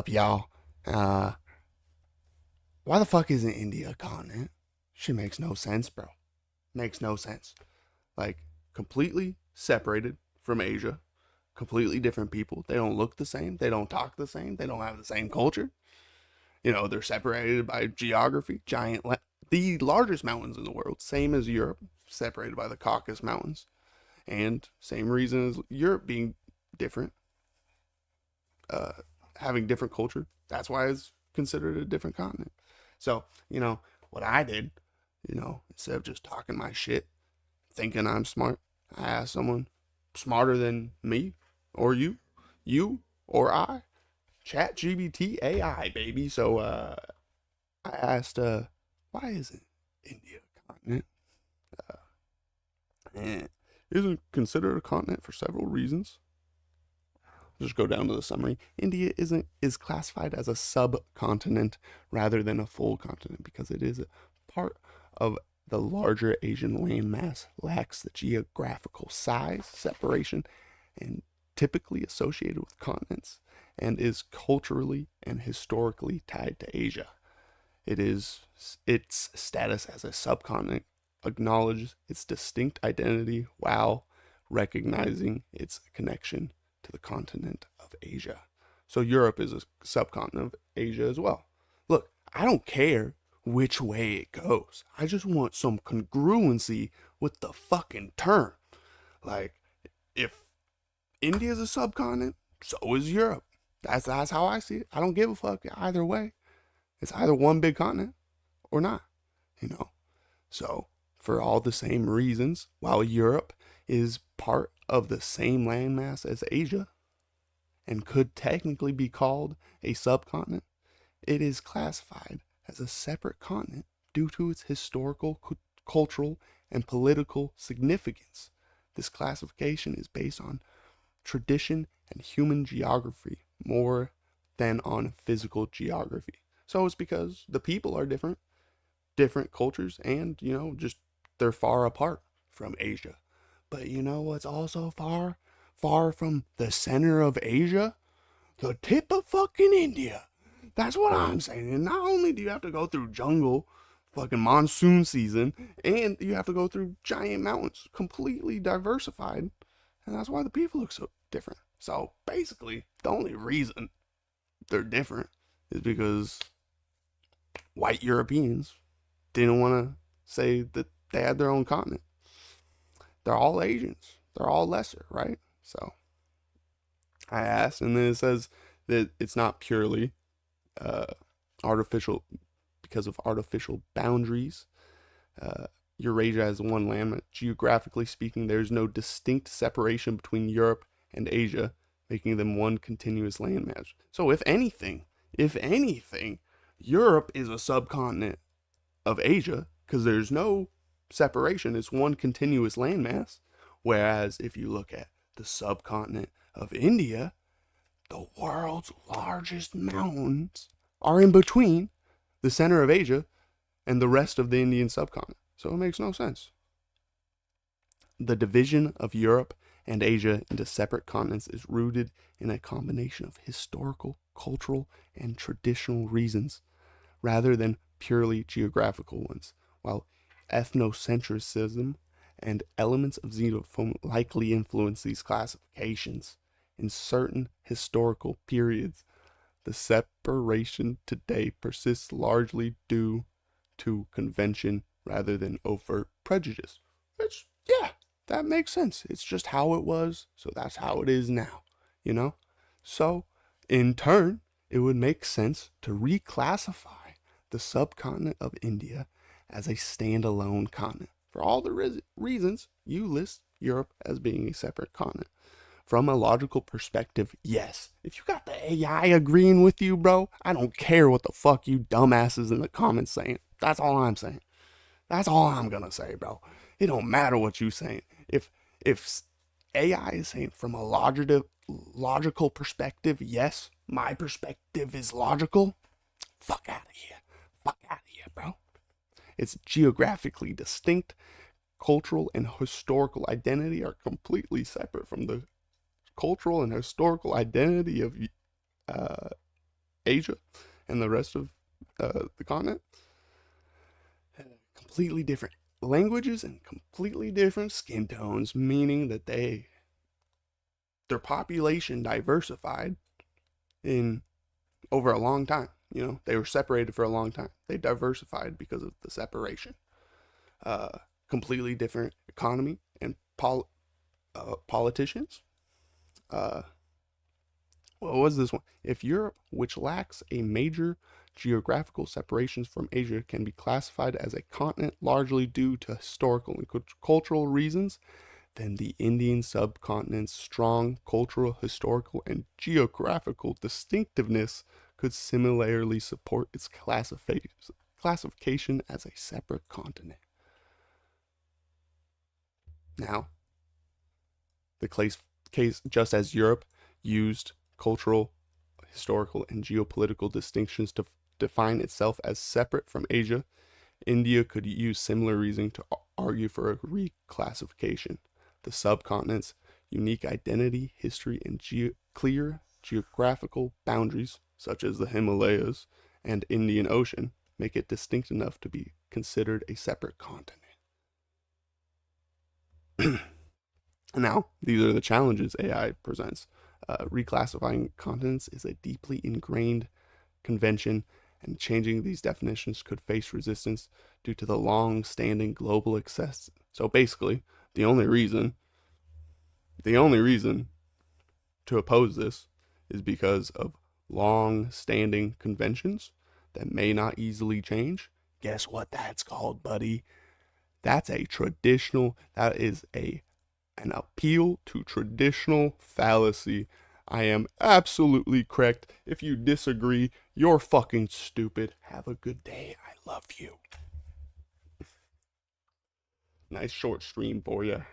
up, y'all? Uh, why the fuck isn't India a continent? Shit makes no sense, bro. Makes no sense. Like, completely separated from Asia, completely different people. They don't look the same. They don't talk the same. They don't have the same culture. They're separated by geography. The largest mountains in the world, same as Europe, separated by the Caucasus Mountains, and same reason as Europe being different, uh, having different culture. That's why it's considered a different continent. So, what I did, instead of just talking my shit, thinking I'm smart, I asked someone smarter than me or you or I, Chat GBT AI, baby. So, I asked, why isn't India a continent? And it isn't considered a continent for several reasons. Just go down to the summary. India is classified as a subcontinent rather than a full continent because it is a part of the larger Asian landmass, lacks the geographical size separation and typically associated with continents, and is culturally and historically tied to Asia. Its status as a subcontinent acknowledges its distinct identity while recognizing its connection to the continent of Asia. So Europe is a subcontinent of Asia as well. Look, I don't care which way it goes. I just want some congruency with the fucking term. Like, if India is a subcontinent, so is Europe. That's how I see it. I don't give a fuck either way. It's either one big continent or not, you know. So, for all the same reasons, while Europe is part of the same landmass as Asia and could technically be called a subcontinent, it is classified as a separate continent due to its historical, cultural, and political significance. This classification is based on tradition and human geography more than on physical geography. So it's because the people are different cultures, and, just they're far apart from Asia. But you know what's also far from the center of Asia? The tip of fucking India. That's what I'm saying. And not only do you have to go through jungle, fucking monsoon season, and you have to go through giant mountains, completely diversified. And that's why the people look so different. So basically, the only reason they're different is because white Europeans didn't want to say that they had their own continent. They're all Asians. They're all lesser, right? So I asked, and then it says that it's not purely artificial because of artificial boundaries. Eurasia has one land, but geographically speaking, there's no distinct separation between Europe and Asia, making them one continuous landmass. So if anything, Europe is a subcontinent of Asia because there's no separation. It's one continuous landmass. Whereas if you look at the subcontinent of India, the world's largest mountains are in between the center of Asia and the rest of the Indian subcontinent. So it makes no sense. The division of Europe and Asia into separate continents is rooted in a combination of historical, cultural, and traditional reasons, rather than purely geographical ones, while ethnocentrism and elements of xenophobia likely influence these classifications. In certain historical periods, the separation today persists largely due to convention rather than overt prejudice. Which, yeah, that makes sense. It's just how it was, so that's how it is now, So, in turn, it would make sense to reclassify the subcontinent of India as a standalone continent. For all the reasons, you list Europe as being a separate continent. From a logical perspective, yes. If you got the AI agreeing with you, bro, I don't care what the fuck you dumbasses in the comments saying. That's all I'm saying. That's all I'm gonna say, bro. It don't matter what you saying. If AI is saying from a logical perspective, yes, my perspective is logical, fuck out of here. Fuck out of here, bro. It's geographically distinct. Cultural and historical identity are completely separate from the cultural and historical identity of Asia and the rest of the continent, completely different languages and completely different skin tones, meaning that their population diversified in over a long time. You know, they were separated for a long time. They diversified because of the separation. Completely different economy and politicians. What was this one? If Europe, which lacks a major geographical separations from Asia, can be classified as a continent largely due to historical and cultural reasons, then the Indian subcontinent's strong cultural, historical, and geographical distinctiveness could similarly support its classification as a separate continent. Now, the case just as Europe used cultural, historical, and geopolitical distinctions to define itself as separate from Asia, India could use similar reasoning to argue for a reclassification. The subcontinent's unique identity, history, and clear geographical boundaries, such as the Himalayas and Indian Ocean, make it distinct enough to be considered a separate continent. Now, these are the challenges AI presents. Reclassifying continents is a deeply ingrained convention, and changing these definitions could face resistance due to the long-standing global access. So basically, the only reason to oppose this is because of long-standing conventions that may not easily change. Guess what that's called, buddy? That is an appeal to traditional fallacy. I am absolutely correct. If you disagree, you're fucking stupid. Have a good day. I love you. Nice short stream for you.